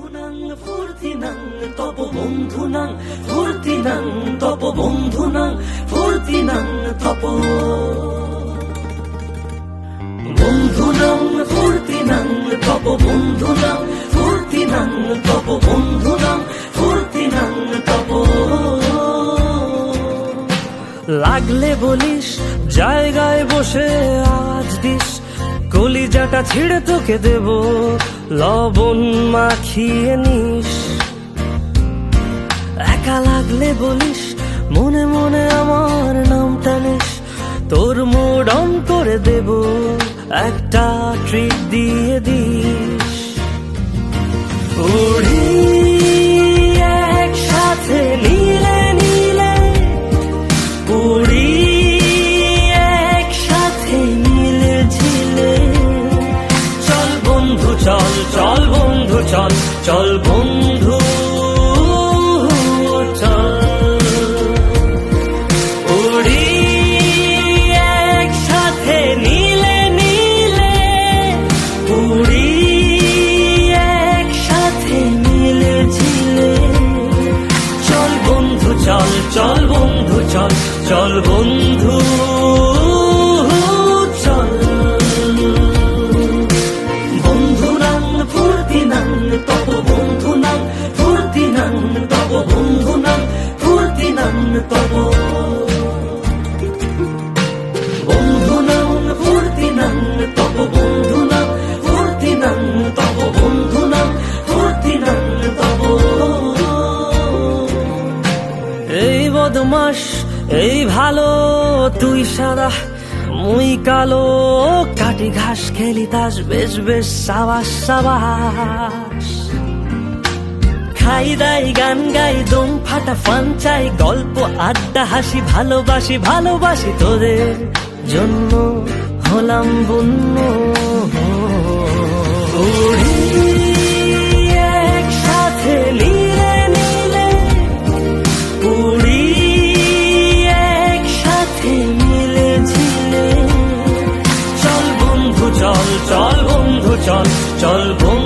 বন্ধুনাং ফুর্তিনাং তপ বন্ধুনাং ফুর্তিনাং তপ বন্ধুনাং ফুর্তিনাং তপ বন্ধুনাং ফুর্তিনাং তপ বন্ধুনাং ফুর্তিনাং তপ বন্ধুনাং ফুর্তিনাং তপ। লাগলে বলিস জায়গায় বসে আওয়াজ দিস, কলিজাটা ছিঁড়ে তোকে দেব লবণ মাখিয়ে নিস। একা লাগলে বলিস মনে মনে আমার নামটা নিস, তোর মুড অন করে দেব একটা ট্রিট দিয়ে দিস। উড়ি একসাথে নীলে নীলে, উড়ি একসাথে নীলে ঝিলে। চল বন্ধু চল, চল বন্ধু চল, চল বন্ধু চল। উড়ি একসাথে নীলে নীলে, উড়ি একসাথে নীলে ঝিলে। চল বন্ধু চল, চল বন্ধু চল, চল বন্ধু চল। বন্ধুনাং ফুর্তিনাং তপ বন্ধুনাং ফুর্তিনাং তপ বন্ধুনাং ফুর্তিনাং তপ। বন্ধুনাং ফুর্তিনাং তপ বন্ধুনাং ফুর্তিনাং তপ বন্ধুনাং ফুর্তিনাং তপ। এই বদমাস এই ভালো, তুই সাদা মুই কালো, কাটি ঘাস খেলি তাস বেশ বেশ সাবাস সাবাস। খাই দাই গান গাই দম ফাটা ফান চাই, গল্প আড্ডা হাসি ভালোবাসি ভালোবাসি, তোদের জন্য হলাম বন্য। উড়ি একসাথে নীলে নীলে, উড়ি একসাথে নীলে ঝিলে। চল বন্ধু চল, চল বন্ধু চল, চল বন্ধু